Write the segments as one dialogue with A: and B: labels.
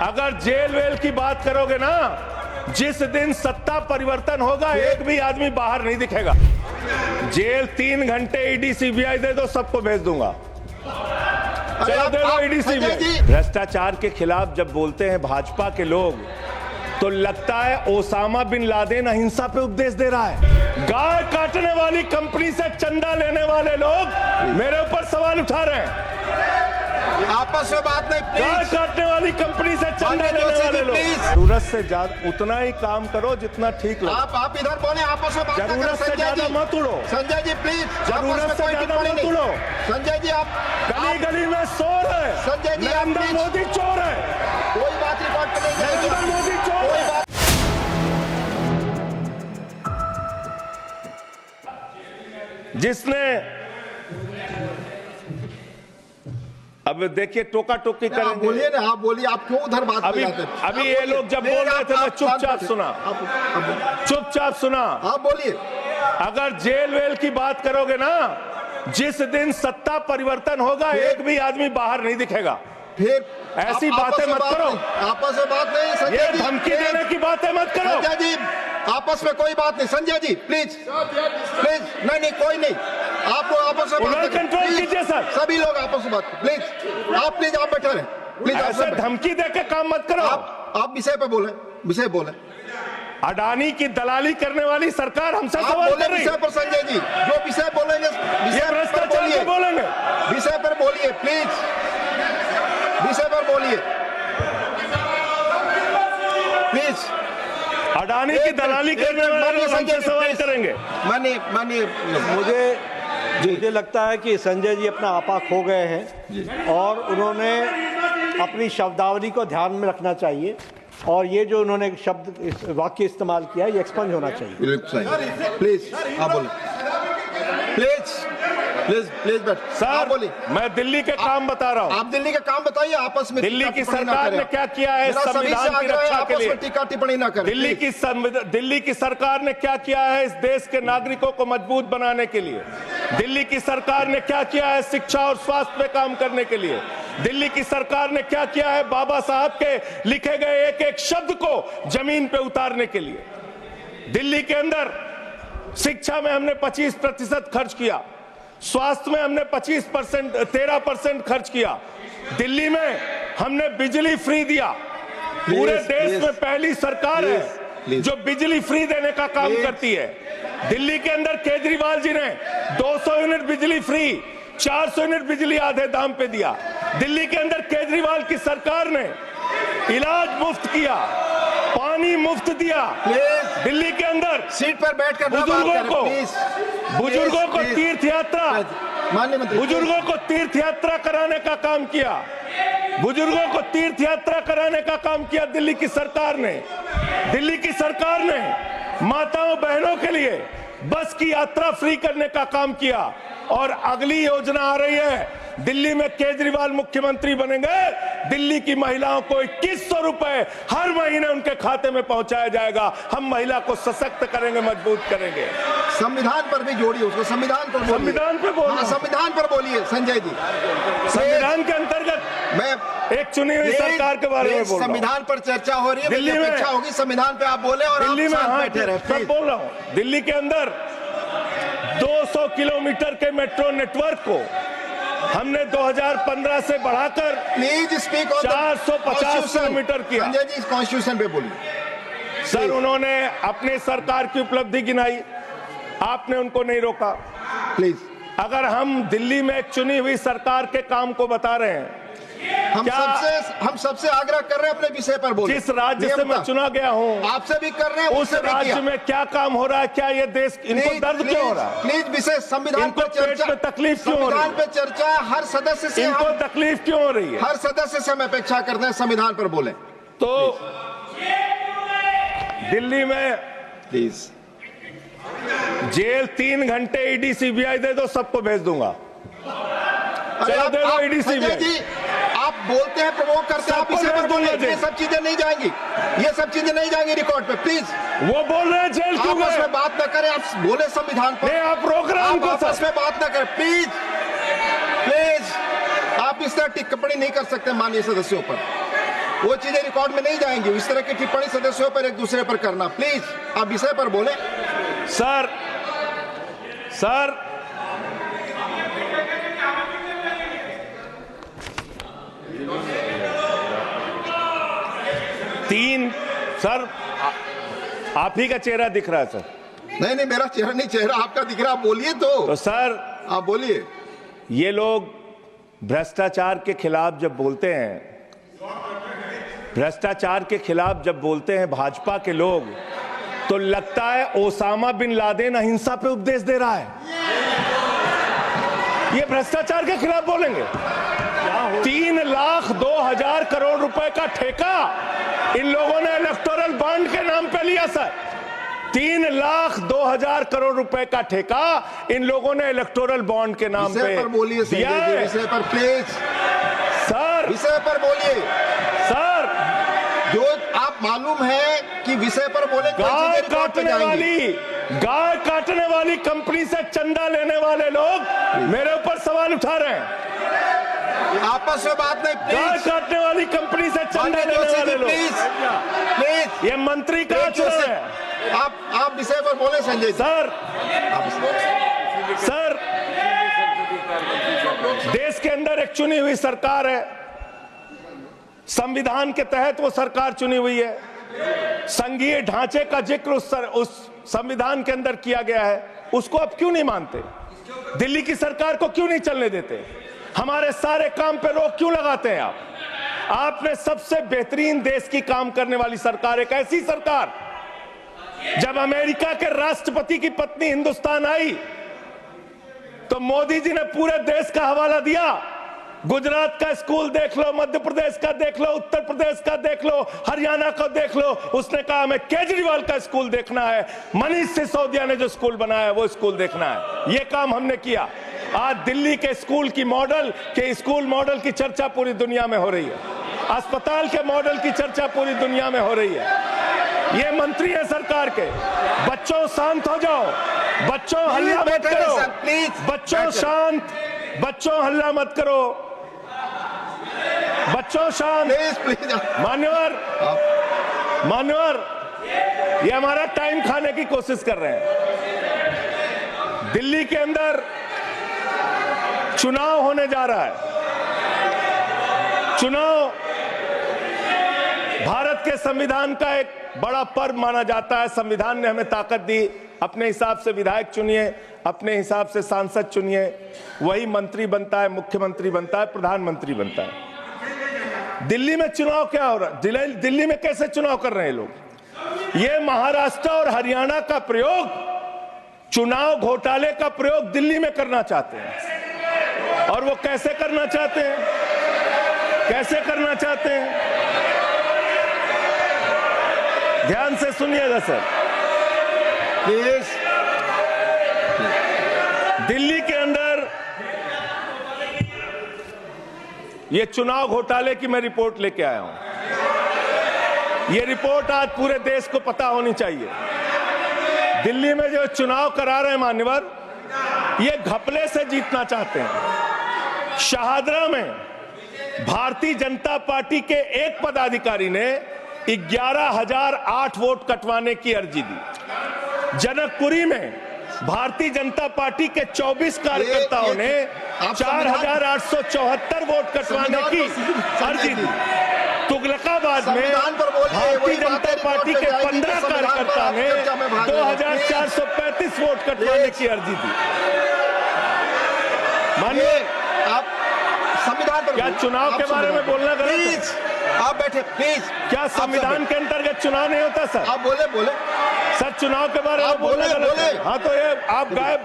A: अगर jail well की बात करोगे ना, जिस दिन सत्ता परिवर्तन होगा एक भी आदमी बाहर नहीं दिखेगा। जेल 3 घंटे ईडी सीबीआई दे दो, सबको भेज दूंगा। चलो दे दो ईडी सीबीआई। भ्रष्टाचार के खिलाफ जब बोलते हैं भाजपा के लोग, तो लगता है ओसामा बिन लादेन अहिंसा पे उपदेश दे रहा है। गाय काटने वाली कंपनी से चंदा लेने वाले लोग मेरे ऊपर सवाल उठा रहे हैं।
B: आपस में बात नहीं,
A: गाय काटने वाली कंपनी से चंदा लेने वाले लोग। जरूरत से ज्यादा उतना ही काम करो जितना ठीक लगे।
B: आप इधर बोले, आपस में बात ना करें।
A: जरूरत से ज्यादा मत उड़ो।
B: संजय जी प्लीज,
A: जरूरत से ज्यादा मत उड़ो।
B: संजय जी आप
A: गली गली में शोर है।
B: संजय जी
A: नरेंद्र मोदी चोर है।
B: कोई बात रिकॉर्ड पे नहीं जाएगी।
A: नरेंद्र मोदी चोर है। जिसने अब देखिए टोका टोकी
B: आप
A: करेंगे।
B: बोलिए ना, आप बोलिए, आप क्यों उधर बात
A: अभी
B: कर जाते हैं?
A: अभी ये लोग जब बोल रहे थे मैं चुपचाप सुना, चुपचाप सुना।
B: आप बोलिए।
A: अगर जेल वेल की बात करोगे ना, जिस दिन सत्ता परिवर्तन होगा एक भी आदमी बाहर नहीं दिखेगा।
B: फिर
A: ऐसी बातें मत करो।
B: आपस में बात नहीं संजय
A: ये
B: जी,
A: धमकी देने की बातें मत करो।
B: संजय जी आपस में कोई बात नहीं। संजय जी प्लीज प्लीज, नहीं कोई नहीं, आप लोग आपस में बात
A: कंट्रोल कीजिए सर।
B: सभी लोग आपस में बात प्लीज। आप प्लीज, आप बैठे रहे प्लीज।
A: ऐसे धमकी देकर काम मत करो।
B: आप विषय पे बोले, विषय बोले।
A: अडानी की दलाली करने वाली सरकार हमसे सवाल कर रही है।
B: विषय पर संजय जी जो विषय बोलेंगे,
A: ये भ्रष्टाचार पे बोलेंगे।
B: विषय पर बोलिए प्लीज, विषय पर बोलिए प्लीज।
A: अडानी की दलाली करने वाले लोग हमसे सवाल करेंगे।
B: मानिए
C: मुझे लगता है कि संजय जी अपना आपा खो गए हैं और उन्होंने अपनी शब्दावली को ध्यान में रखना चाहिए और ये जो उन्होंने शब्द वाक्य इस्तेमाल किया है ये एक्सपंज होना चाहिए।
B: प्लीज आप बोलिए, प्लीज प्लीज प्लीज बैठ।
A: सर
B: बोलिए।
A: मैं दिल्ली के काम बता रहा हूँ।
B: आप दिल्ली का काम बताइए, आपस में
A: दिल्ली की सरकार ने क्या किया है संविधान की रक्षा के लिए?
B: टीका टिप्पणी ना करें।
A: दिल्ली की सरकार ने क्या किया है इस देश के नागरिकों को मजबूत बनाने के लिए? दिल्ली की सरकार ने क्या किया है शिक्षा और स्वास्थ्य पे काम करने के लिए? दिल्ली की सरकार ने क्या किया है बाबा साहब के लिखे गए एक एक शब्द को जमीन पे उतारने के लिए? दिल्ली के अंदर शिक्षा में हमने 25% खर्च किया, स्वास्थ्य में हमने 13% खर्च किया, दिल्ली में हमने बिजली फ्री दिया। पूरे देश में पहली सरकार है जो बिजली फ्री देने का काम करती है। दिल्ली के अंदर केजरीवाल जी ने 200 यूनिट बिजली फ्री, 400 यूनिट बिजली आधे दाम पे दिया। दिल्ली के अंदर केजरीवाल की सरकार ने इलाज मुफ्त किया, पानी मुफ्त दिया। दिल्ली के अंदर
B: सीट पर बैठकर
A: बुजुर्गों को तीर्थ यात्रा, बुजुर्गों को तीर्थ यात्रा कराने का काम किया। बुजुर्गों को तीर्थ यात्रा कराने का काम किया दिल्ली की सरकार ने। दिल्ली की सरकार ने माताओं बहनों के लिए बस की यात्रा फ्री करने का काम किया। और अगली योजना आ रही है, दिल्ली में केजरीवाल मुख्यमंत्री बनेंगे, दिल्ली की महिलाओं को 2100 रुपए हर महीने उनके खाते में पहुंचाया जाएगा। हम महिला को सशक्त करेंगे, मजबूत करेंगे।
B: संविधान पर भी जोड़िए उसको, संविधान पर बोलिए।
A: संविधान पे बोलिए।
B: संविधान पर बोलिए संजय जी।
A: संविधान के अंतर्गत
B: मैं
A: एक चुनी हुई सरकार के बारे में बोल रहा हूं।
B: संविधान पर चर्चा हो रही है,
A: दिल्ली में
B: चर्चा होगी, संविधान पे आप बोले और
A: दिल्ली में
B: बैठे रहे।
A: सब बोल रहा हूं। दिल्ली के अंदर 200 किलोमीटर के मेट्रो नेटवर्क को हमने 2015 से बढ़ाकर 450 किलोमीटर किया।
B: संजय जी कॉन्स्टिट्यूशन पे बोलिए।
A: सर उन्होंने अपनी सरकार की उपलब्धि गिनाई, आपने उनको नहीं रोका।
B: प्लीज,
A: अगर हम दिल्ली में एक चुनी हुई सरकार के काम को बता रहे हैं,
B: हम सबसे आग्रह कर रहे हैं अपने विषय पर बोलिए।
A: जिस राज्य से मैं चुना गया हूं
B: आपसे भी कर रहे हैं,
A: उस राज्य में क्या काम हो रहा है? क्या ये देश इनको दर्द क्यों हो रहा है?
B: प्लीज विषय संविधान पर चर्चा,
A: तकलीफ क्यों हो रही है?
B: संविधान पे चर्चा हर सदस्य से,
A: इनको तकलीफ क्यों हो रही है?
B: हर सदस्य से हम अपेक्षा करते हैं संविधान पर बोले।
A: तो दिल्ली में
B: प्लीज
A: जेल 3 घंटे ईडी सीबीआई दे दो, सबको भेज दूंगा। चलो दे दो ईडी सीबीआई।
B: आप बोलते हैं, प्रवोक करते हैं, आप इसे पर बोलिए। ये सब चीजें नहीं जाएंगी, ये सब चीजें नहीं जाएंगी रिकॉर्ड पे। प्लीज,
A: वो बोल रहे हैं जेल क्यों गए?
B: आपस में बात न करें, आप बोले संविधान पर।
A: नहीं, आप रोक रहे हैं उनको।
B: आपस में बात न करें प्लीज, प्लीज। आप इस तरह टिप्पणी नहीं कर सकते माननीय सदस्यों पर। वो चीजें रिकॉर्ड में नहीं जाएंगी। इस तरह की टिप्पणी सदस्यों पर एक दूसरे पर करना, प्लीज आप विषय पर बोले।
A: सर 3 सर आप ही का चेहरा दिख रहा है सर।
B: नहीं मेरा चेहरा नहीं, चेहरा आपका दिख रहा, आप बोलिए तो
A: सर
B: आप बोलिए।
A: ये लोग भ्रष्टाचार के खिलाफ जब बोलते हैं, भ्रष्टाचार के खिलाफ जब बोलते हैं भाजपा के लोग, तो लगता है ओसामा बिन लादेन अहिंसा पे उपदेश दे रहा है। ये भ्रष्टाचार के खिलाफ बोलेंगे। 3,02,000 करोड़ रुपए का ठेका इन लोगों ने इलेक्टोरल बॉन्ड के नाम पे लिया सर। 3,02,000 करोड़ रुपए का ठेका इन लोगों ने इलेक्टोरल बॉन्ड के नाम पे
B: बोलिए
A: दिया है।
B: विषय पर प्लीज
C: सर,
B: विषय पर बोलिए
C: सर।
B: जो आप मालूम है कि विषय पर बोले
A: गाय काटने वाली कंपनी से चंदा लेने वाले लोग मेरे ऊपर सवाल उठा रहे हैं।
B: आपस में बात नहीं,
A: गाय काटने वाली कंपनी से चंदा लेने वाले लोग,
B: प्लीज
A: ये मंत्री का चुनाव है।
B: आप विषय पर बोले संजय
A: सर देश के अंदर एक चुनी हुई सरकार है, संविधान के तहत वो सरकार चुनी हुई है, संघीय ढांचे का जिक्र उस संविधान के अंदर किया गया है, उसको आप क्यों नहीं मानते? दिल्ली की सरकार को क्यों नहीं चलने देते? हमारे सारे काम पे रोक क्यों लगाते हैं आप? आपने सबसे बेहतरीन देश की काम करने वाली सरकार, एक ऐसी सरकार, जब अमेरिका के राष्ट्रपति की पत्नी हिंदुस्तान आई तो मोदी जी ने पूरे देश का हवाला दिया। गुजरात का स्कूल देख लो, मध्य प्रदेश का देख लो, उत्तर प्रदेश का देख लो, हरियाणा का देख लो। उसने कहा हमें केजरीवाल का स्कूल देखना है, मनीष सिसोदिया ने जो स्कूल बनाया है वो स्कूल देखना है। ये काम हमने किया। आज दिल्ली के स्कूल मॉडल की चर्चा पूरी दुनिया में हो रही है, अस्पताल के मॉडल की चर्चा पूरी दुनिया में हो रही है। ये मंत्री है सरकार के। बच्चों शांत हो जाओ, बच्चों हल्ला मत करो, बच्चों शांत, बच्चों हल्ला मत करो, बच्चों शांत। मान्यवर ये हमारा टाइम खाने की कोशिश कर रहे हैं। दिल्ली के अंदर चुनाव होने जा रहा है। चुनाव भारत के संविधान का एक बड़ा पर्व माना जाता है। संविधान ने हमें ताकत दी, अपने हिसाब से विधायक चुनिए, अपने हिसाब से सांसद चुनिए, वही मंत्री बनता है, मुख्यमंत्री बनता है, प्रधानमंत्री बनता है। दिल्ली में चुनाव क्या हो रहा है? दिल्ली में कैसे चुनाव कर रहे हैं लोग? ये महाराष्ट्र और हरियाणा का प्रयोग, चुनाव घोटाले का प्रयोग दिल्ली में करना चाहते हैं। और वो कैसे करना चाहते हैं? कैसे करना चाहते हैं? ध्यान से सुनिएगा सर।
B: प्लीज।
A: दिल्ली के अंदर ये चुनाव घोटाले की मैं रिपोर्ट लेके आया हूं। ये रिपोर्ट आज पूरे देश को पता होनी चाहिए। दिल्ली में जो चुनाव करा रहे हैं मान्यवर, ये घपले से जीतना चाहते हैं। शाहदरा में भारतीय जनता पार्टी के एक पदाधिकारी ने 11,008 वोट कटवाने की अर्जी दी। जनकपुरी में भारतीय जनता पार्टी के 24 कार्यकर्ताओं ने 4,874 वोट कटवाने की अर्जी दी। तुगलकाबाद में भारतीय जनता पार्टी के 15 कार्यकर्ता ने 2,435 वोट कटवाने की अर्जी दी। मानिए
B: आप संविधान पर
A: क्या चुनाव के बारे में बोलना गलत है?
B: प्लीज आप बैठे, प्लीज।
A: क्या संविधान के अंतर्गत चुनाव नहीं होता सर?
B: आप बोले
A: सर, चुनाव के बारे में बोलना गलत है। हाँ तो ये आप गायब।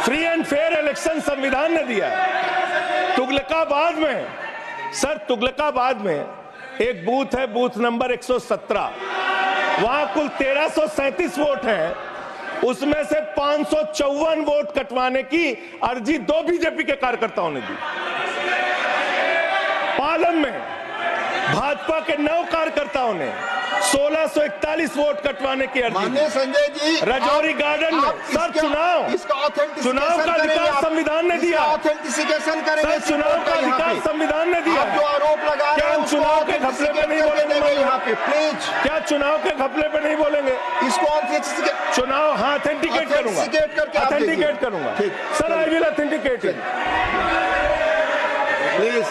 A: फ्री एंड फेयर इलेक्शन संविधान ने दिया है। तुगलकाबाद में सर, तुगलकाबाद में एक बूथ है, बूथ नंबर 117, वहां कुल 1337 वोट हैं, उसमें से 554 वोट कटवाने की अर्जी 2 बीजेपी के कार्यकर्ताओं ने दी। पालम में भाजपा के 9 कार्यकर्ताओं ने 1641 वोट कटवाने की अर्जी
B: माननीय संजय जी,
A: राजौरी गार्डन में। सर चुनाव का अधिकार संविधान ने दिया।
B: ऑथेंटिसिकेशन करेंगे।
A: सर चुनाव का अधिकार संविधान ने दिया।
B: जो आरोप लगा रहे हैं,
A: चुनाव के घपले पे नहीं बोलेंगे
B: यहाँ पे प्लीज।
A: क्या चुनाव के घपले पे नहीं बोलेंगे?
B: इसको
A: चुनाव हाँ ऑथेंटिकेट करूंगा, ऑथेंटिकेट करूंगा sir. I will authenticate
B: please.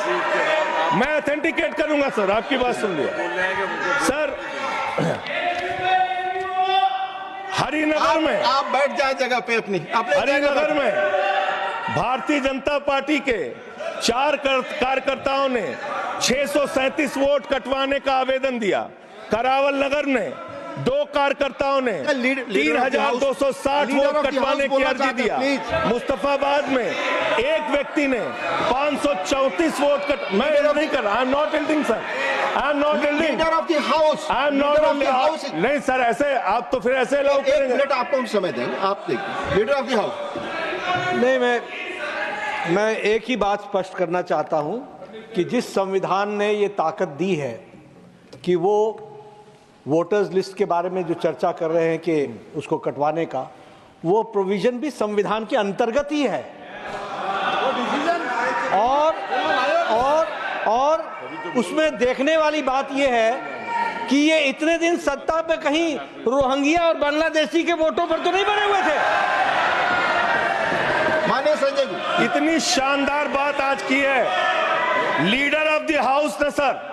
A: मैं ऑथेंटिकेट करूंगा सर, आपकी बात सुन लिया सर। हरिनगर में
B: आप बैठ जाए जगह पे अपनी।
A: हरिनगर में भारतीय जनता पार्टी के 4 कार्यकर्ताओं ने 637 वोट कटवाने का आवेदन दिया। करावल नगर ने 2 कार्यकर्ताओं ने 3260 वोट कटवाने की अर्जी दिया। मुस्तफाबाद में एक व्यक्ति ने 534 वोट मैं नहीं कर रहा। I am not एल्डिंग sir, I am not एल्डिंग।
B: Leader of the house,
A: I am not एल्डिंग। नहीं सर, ऐसे आप तो फिर ऐसे अलाउ करेंगे।
B: 1 मिनट आपको हम समय देंगे, आप देखिए। Leader of the house.
C: नहीं, मैं एक ही बात स्पष्ट करना चाहता हूं कि जिस संविधान ने ये ताकत दी है कि वो वोटर्स लिस्ट के बारे में जो चर्चा कर रहे हैं कि उसको कटवाने का, वो प्रोविजन भी संविधान के अंतर्गत ही है। और उसमें देखने वाली बात यह है कि ये इतने दिन सत्ता पे कहीं रोहिंग्या और बांग्लादेशी के वोटों पर तो नहीं बने हुए थे।
B: माननीय संजय जी,
A: इतनी शानदार बात आज की है लीडर ऑफ द हाउस ने सर,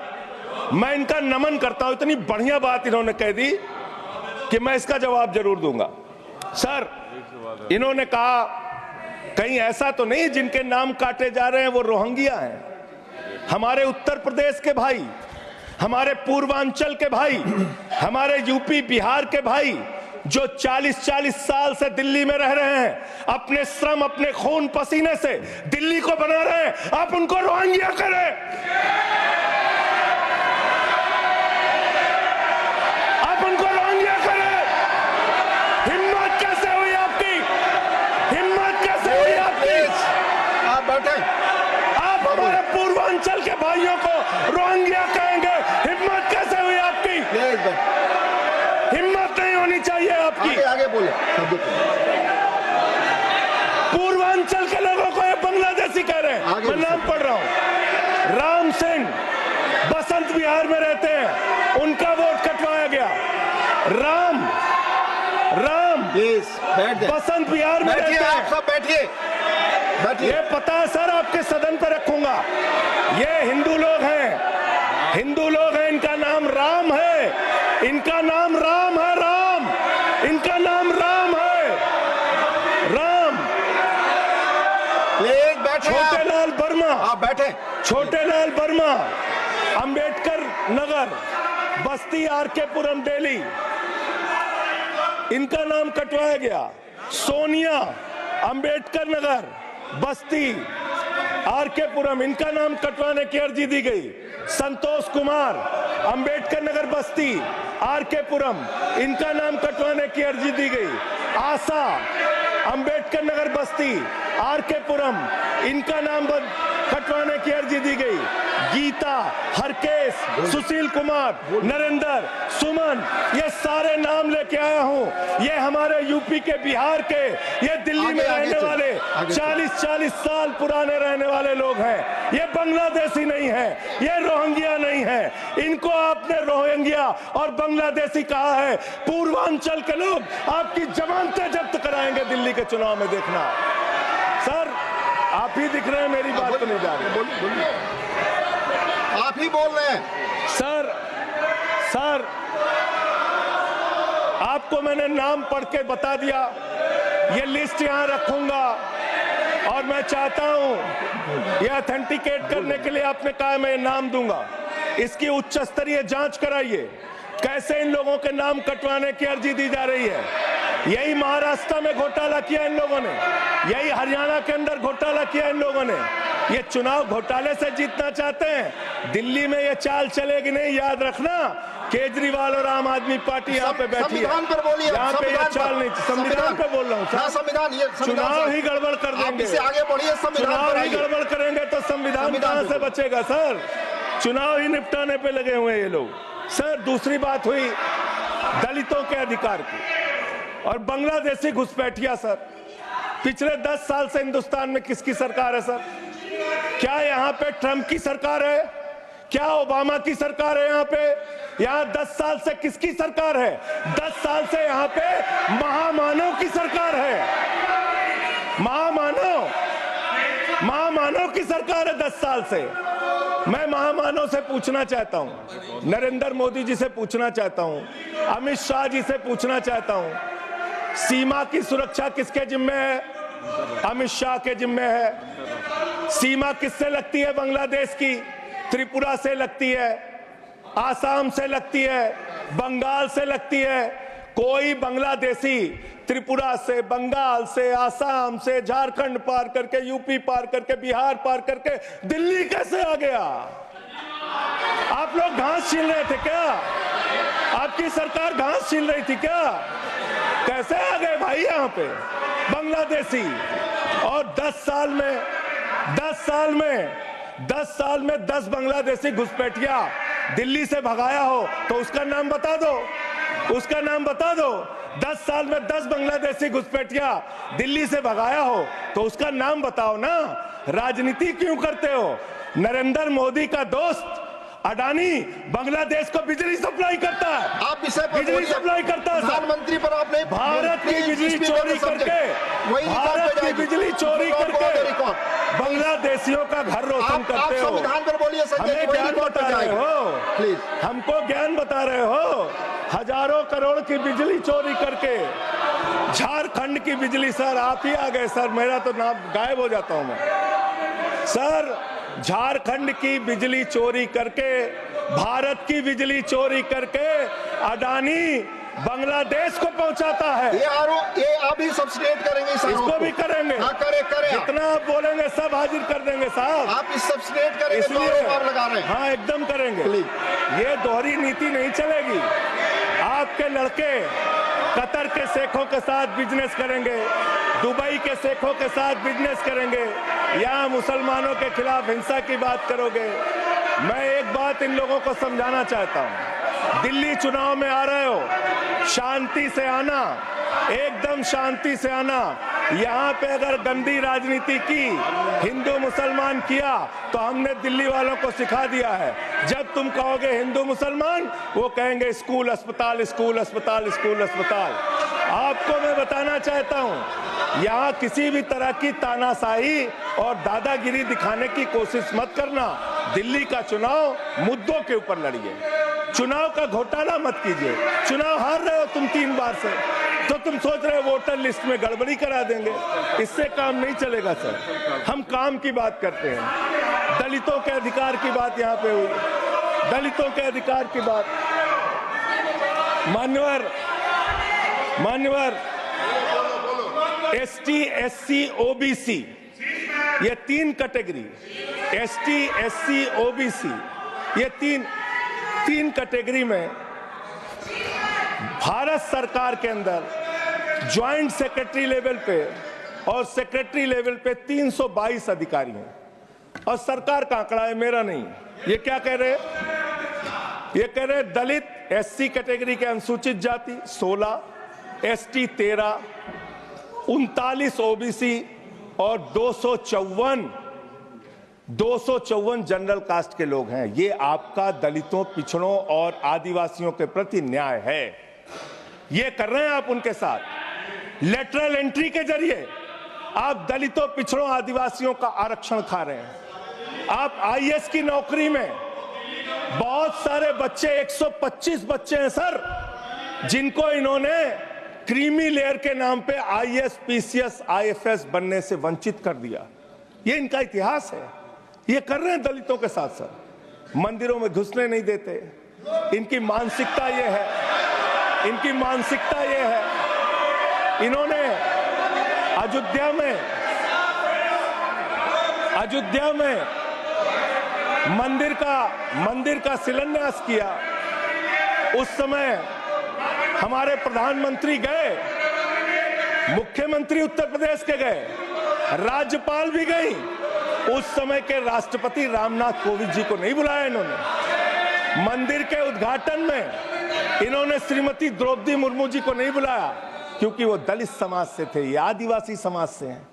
A: मैं इनका नमन करता हूं। इतनी बढ़िया बात इन्होंने कह दी कि मैं इसका जवाब जरूर दूंगा। सर इन्होंने कहा कहीं ऐसा तो नहीं जिनके नाम काटे जा रहे हैं वो रोहिंग्या हैं। हमारे उत्तर प्रदेश के भाई, हमारे पूर्वांचल के भाई, हमारे यूपी बिहार के भाई जो 40-40 साल से दिल्ली में रह रहे हैं, अपने श्रम अपने खून पसीने से दिल्ली को बना रहे हैं, आप उनको रोहिंग्या करें? आप उनको रोहिंग्या करें? हिम्मत कैसे हुई आपकी? हिम्मत कैसे हुई आपकी?
B: आप बैठे।
A: आप हमारे पूर्वांचल के भाइयों को रोहिंग्या कहेंगे? हिम्मत कैसे हुई आपकी? हिम्मत नहीं होनी चाहिए आपकी।
B: आगे बोले।
A: पूर्वांचल के लोगों को ये बांग्लादेशी कह रहे हैं। मैं नाम पढ़ रहा हूं। राम सिंह बसंत विहार में रहते हैं, उनका वोट कटवाया गया। राम बसंत विहार में रहते हैं।
B: आप सब बैठिए।
A: ये पता है सर, आपके सदन पर रखूंगा। ये हिंदू लोग हैं, हिंदू लोग हैं। इनका नाम राम है, इनका नाम राम है। राम, इनका नाम राम है। राम।
B: प्लीज बैठे।
A: छोटे लाल वर्मा।
B: आप बैठे।
A: छोटे लाल वर्मा, अंबेडकर नगर, बस्ती, आरकेपुरम, दिल्ली, इनका नाम कटवाया गया। सोनिया, अंबेडकर नगर, बस्ती, आरकेपुरम, इनका नाम कटवाने की अर्जी दी गई। संतोष कुमार, अंबेडकर नगर, बस्ती, आरकेपुरम, इनका नाम कटवाने की अर्जी दी गई। आशा, अंबेडकर नगर, बस्ती, आरकेपुरम, इनका नाम कटवाने की अर्जी दी गई। गीता, हरकेश, सुशील कुमार, नरेंद्र, सुमन, ये सारे नाम लेके आया हूं। ये हमारे यूपी के, बिहार के, ये दिल्ली में रहने वाले 40-40 साल पुराने रहने वाले लोग हैं। ये बांग्लादेशी नहीं है, ये रोहिंग्या नहीं है। इनको आपने रोहिंग्या और बांग्लादेशी कहा है। पूर्वांचल के लोग आपकी जमानतें जब्त कराएंगे दिल्ली के चुनाव में, देखना। सर आप ही दिख रहे हैं, मेरी बात तो नहीं जा रही।
B: आप ही बोल रहे हैं।
A: सर आपको मैंने नाम पढ़ के बता दिया। ये लिस्ट यहां रखूंगा और मैं चाहता हूं ये ऑथेंटिकेट करने के लिए आपने कहा मैं नाम दूंगा। इसकी उच्च स्तरीय जांच कराइए, कैसे इन लोगों के नाम कटवाने की अर्जी दी जा रही है। यही महाराष्ट्र में घोटाला किया इन लोगों ने, यही हरियाणा के अंदर घोटाला किया इन लोगों ने। ये चुनाव घोटाले से जीतना चाहते हैं। दिल्ली में ये चाल चलेगी नहीं, याद रखना। केजरीवाल और आम आदमी पार्टी यहाँ पे बैठी है,
B: संविधान पर बोलिए।
A: यहाँ पे ये चाल नहीं। संविधान पे बोल रहा हूँ।
B: संविधान, ये
A: चुनाव ही गड़बड़ कर देंगे।
B: आगे बढ़िए।
A: चुनाव ही गड़बड़ करेंगे तो संविधान कहाँ से बचेगा सर? चुनाव ही निपटाने पे लगे हुए हैं ये लोग। सर, दूसरी बात हुई दलितों के अधिकार की और बांग्लादेशी घुसपैठिया। सर, पिछले 10 साल से हिंदुस्तान में किसकी सरकार है? सर, क्या यहाँ पे ट्रंप की सरकार है? क्या ओबामा की सरकार है? यहाँ 10 साल से किसकी सरकार है? 10 साल से यहाँ पे महामानव की सरकार है। महामानव की सरकार है 10 साल से। मैं महामानव से पूछना चाहता हूं, नरेंद्र मोदी जी से पूछना चाहता हूं, अमित शाह जी से पूछना चाहता हूं, सीमा की सुरक्षा किसके जिम्मे है? अमित शाह के जिम्मे है। सीमा किससे लगती है? बांग्लादेश की, त्रिपुरा से लगती है, आसाम से लगती है, बंगाल से लगती है। कोई बांग्लादेशी त्रिपुरा से, बंगाल से, आसाम से, झारखंड पार करके, यूपी पार करके, बिहार पार करके दिल्ली कैसे आ गया? आप लोग घास छील रहे थे क्या? आपकी सरकार घास छील रही थी क्या? कैसे आ गए भाई यहाँ पे बांग्लादेशी? और 10 साल में 10 बांग्लादेशी घुसपैठिया दिल्ली से भगाया हो तो उसका नाम बता दो, उसका नाम बता दो। 10 साल में 10 बांग्लादेशी घुसपैठिया दिल्ली से भगाया हो तो उसका नाम बताओ ना। राजनीति क्यों करते हो? नरेंद्र मोदी का दोस्त अडानी बांग्लादेश को बिजली सप्लाई करता है।
B: आप
A: बिजली सप्लाई करता है।
B: प्रधानमंत्री पर आपने
A: भारत की बिजली चोरी करके, भारत की बिजली चोरी करके बांग्लादेशियों का घर रोशन करते हो।
B: संविधान पर बोलिए।
A: हमें ज्ञान बता रहे हो, प्लीज हमको ज्ञान बता रहे हो। हजारों करोड़ की बिजली चोरी करके झारखंड की बिजली। सर, आप ही आ गए सर, मेरा तो नाम गायब हो जाता हूं मैं। सर, झारखंड की बिजली चोरी करके, भारत की बिजली चोरी करके अडानी बांग्लादेश को पहुंचाता है।
B: ये आप ही सब्सिडेट करेंगे?
A: इसको भी करेंगे।
B: हाँ, करें।
A: जितना आप बोलेंगे सब हाजिर कर देंगे साहब।
B: आप इस सब्सिडेट करेंगे?
A: इसलिए
B: लगा रहे हैं।
A: हाँ, एकदम करेंगे। ये दोहरी नीति नहीं चलेगी। आपके लड़के कतर के शेखों के साथ बिजनेस करेंगे, दुबई के शेखों के साथ बिजनेस करेंगे, यहाँ मुसलमानों के खिलाफ हिंसा की बात करोगे। मैं एक बात इन लोगों को समझाना चाहता हूँ, दिल्ली चुनाव में आ रहे हो, शांति से आना, एकदम शांति से आना। यहाँ पे अगर गंदी राजनीति की, हिंदू मुसलमान किया तो हमने दिल्ली वालों को सिखा दिया है। जब तुम कहोगे हिंदू मुसलमान, वो कहेंगे स्कूल अस्पताल, स्कूल अस्पताल, स्कूल अस्पताल। आपको मैं बताना चाहता हूँ, यहाँ किसी भी तरह की तानाशाही और दादागिरी दिखाने की कोशिश मत करना। दिल्ली का चुनाव मुद्दों के ऊपर लड़िए, चुनाव का घोटाला मत कीजिए। चुनाव हार रहे हो तुम 3 बार से, तो तुम सोच रहे हो वोटर लिस्ट में गड़बड़ी करा देंगे। इससे काम नहीं चलेगा सर। हम काम की बात करते हैं। दलितों के अधिकार की बात यहाँ पे हुई, दलितों के अधिकार की बात। मान्यवर ST, SC, OBC, ये 3 कैटेगरी, ST, SC, OBC, ये तीन कैटेगरी में भारत सरकार के अंदर ज्वाइंट सेक्रेटरी लेवल पे और सेक्रेटरी लेवल पे 322 अधिकारी हैं। और सरकार का आंकड़ा है, मेरा नहीं। ये क्या कह रहे हैं? ये कह रहे हैं दलित SC कैटेगरी के अनुसूचित जाति 16, ST 13, 39 OBC और 254 जनरल कास्ट के लोग हैं। ये आपका दलितों, पिछड़ों और आदिवासियों के प्रति न्याय है। ये कर रहे हैं आप उनके साथ। लेटरल एंट्री के जरिए आप दलितों, पिछड़ों, आदिवासियों का आरक्षण खा रहे हैं। आप IAS की नौकरी में बहुत सारे बच्चे, 125 बच्चे हैं सर, जिनको इन्होंने क्रीमी लेयर के नाम पे IAS, PCS, IFS बनने से वंचित कर दिया। ये इनका इतिहास है। ये कर रहे हैं दलितों के साथ सर। मंदिरों में घुसने नहीं देते। इनकी मानसिकता ये है, इनकी मानसिकता ये है। इन्होंने अयोध्या में मंदिर का शिलान्यास किया। उस समय हमारे प्रधानमंत्री गए, मुख्यमंत्री उत्तर प्रदेश के गए, राज्यपाल भी गई उस समय के राष्ट्रपति रामनाथ कोविंद जी को नहीं बुलाया इन्होंने। मंदिर के उद्घाटन में इन्होंने श्रीमती द्रौपदी मुर्मू जी को नहीं बुलाया, क्योंकि वो दलित समाज से थे, ये आदिवासी समाज से हैं।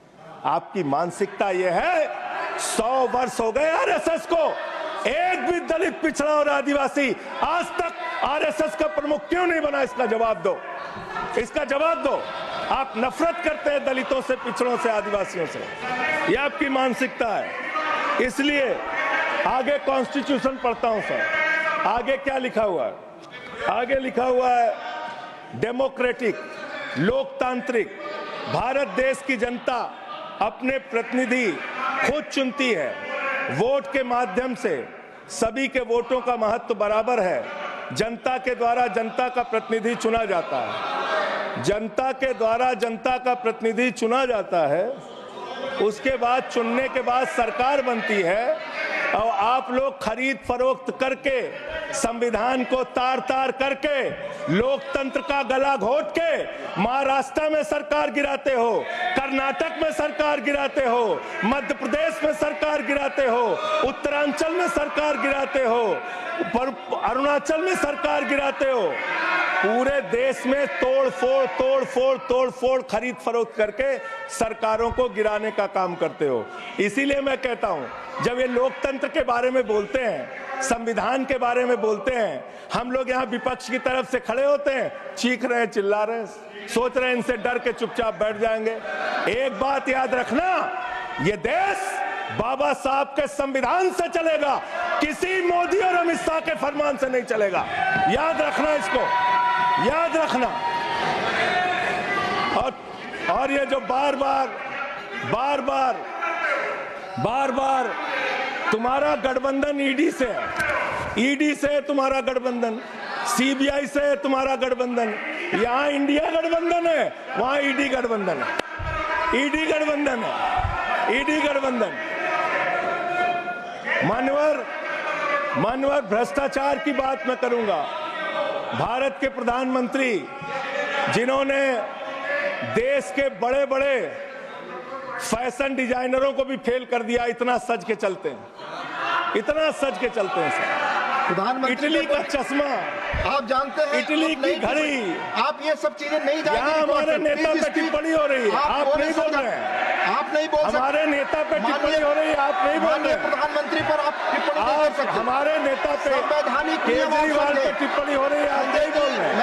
A: आपकी मानसिकता ये है। 100 वर्ष हो गए आरएसएस को, एक भी दलित, पिछड़ा और आदिवासी आज तक आरएसएस का प्रमुख क्यों नहीं बना? इसका जवाब दो, इसका जवाब दो। आप नफरत करते हैं दलितों से, पिछड़ों से, आदिवासियों से, ये आपकी मानसिकता है। इसलिए आगे कॉन्स्टिट्यूशन पढ़ता हूं सर, आगे क्या लिखा हुआ है? आगे लिखा हुआ है डेमोक्रेटिक, लोकतांत्रिक भारत देश की जनता अपने प्रतिनिधि खुद चुनती है। वोट के माध्यम से सभी के वोटों का महत्व बराबर है। जनता के द्वारा जनता का प्रतिनिधि चुना जाता है, जनता के द्वारा जनता का प्रतिनिधि चुना जाता है। उसके बाद चुनने के बाद सरकार बनती है, और आप लोग खरीद फरोख्त करके, संविधान को तार तार करके, लोकतंत्र का गला घोट के महाराष्ट्र में सरकार गिराते हो, कर्नाटक में सरकार गिराते हो, मध्य प्रदेश में सरकार गिराते हो, उत्तरांचल में सरकार गिराते हो, अरुणाचल में सरकार गिराते हो। पूरे देश में तोड़ फोड़ खरीद फरोख्त करके सरकारों को गिराने का काम करते हो। इसीलिए मैं कहता हूं, जब ये लोकतंत्र के बारे में बोलते हैं, संविधान के बारे में बोलते हैं, हम लोग यहाँ विपक्ष की तरफ से खड़े होते हैं, चीख रहे हैं, चिल्ला रहे हैं, सोच रहे हैं इनसे डर के चुपचाप बैठ जाएंगे। एक बात याद रखना, ये देश बाबा साहब के संविधान से चलेगा, किसी मोदी और अमित शाह के फरमान से नहीं चलेगा। याद रखना, इसको याद रखना। और ये जो बार बार तुम्हारा गठबंधन ईडी से है, ईडी से तुम्हारा गठबंधन, सीबीआई से तुम्हारा गठबंधन, यहाँ इंडिया गठबंधन है, वहां ईडी गठबंधन है, ईडी गठबंधन है, ईडी गठबंधन। मानवर भ्रष्टाचार की बात मैं करूंगा। भारत के प्रधानमंत्री, जिन्होंने देश के बड़े बड़े फैशन डिजाइनरों को भी फेल कर दिया, इतना सज के चलते हैं, इतना सज के चलते हैं सर।
B: प्रधानमंत्री
A: इटली का चश्मा,
B: आप जानते हैं,
A: इटली की घड़ी,
B: आप ये सब चीजें नहीं जानते।
A: यहाँ हमारे नेता पे टिप्पणी हो रही है, आप नहीं बोल रहे हैं,
B: आप नहीं बोल सकते।
A: हमारे नेता पे टिप्पणी हो रही है, आप नहीं बोल रहे हैं।
B: प्रधानमंत्री पर आप टिप्पणी नहीं कर सकते।
A: हमारे नेता पे
B: संवैधानिक
A: केजरीवाल पे टिप्पणी हो रही है, आप नहीं बोल रहे हैं।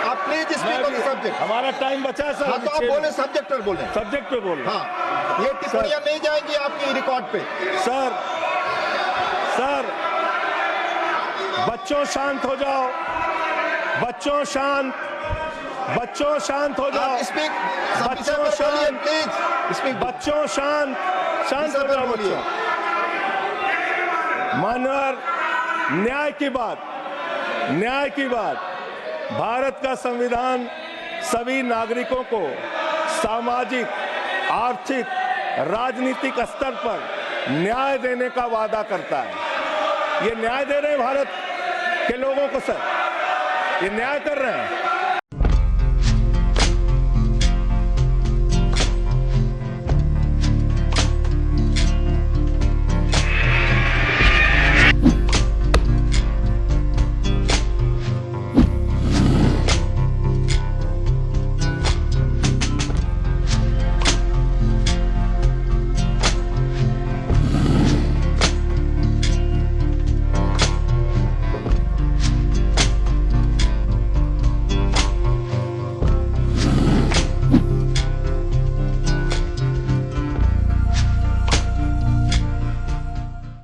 B: आप please speak on the subject.
A: हमारा टाइम बचा है सर।
B: हाँ, तो आप बोले, सब्जेक्ट पर बोले,
A: सब्जेक्ट पे बोले।
B: हाँ, ये टिप्पणियां नहीं जाएंगी आपकी रिकॉर्ड पे।
A: सर बच्चों शांत हो जाओ, बच्चों शांत हो जाओ,
B: स्पीक,
A: बच्चों शांत,
B: प्लीज स्पीक,
A: बच्चों शांत हो जाओ बच्चों। मानवर, न्याय की बात, भारत का संविधान सभी नागरिकों को सामाजिक, आर्थिक, राजनीतिक स्तर पर न्याय देने का वादा करता है। ये न्याय दे रहे हैं भारत के लोगों को सर, ये न्याय कर रहे हैं।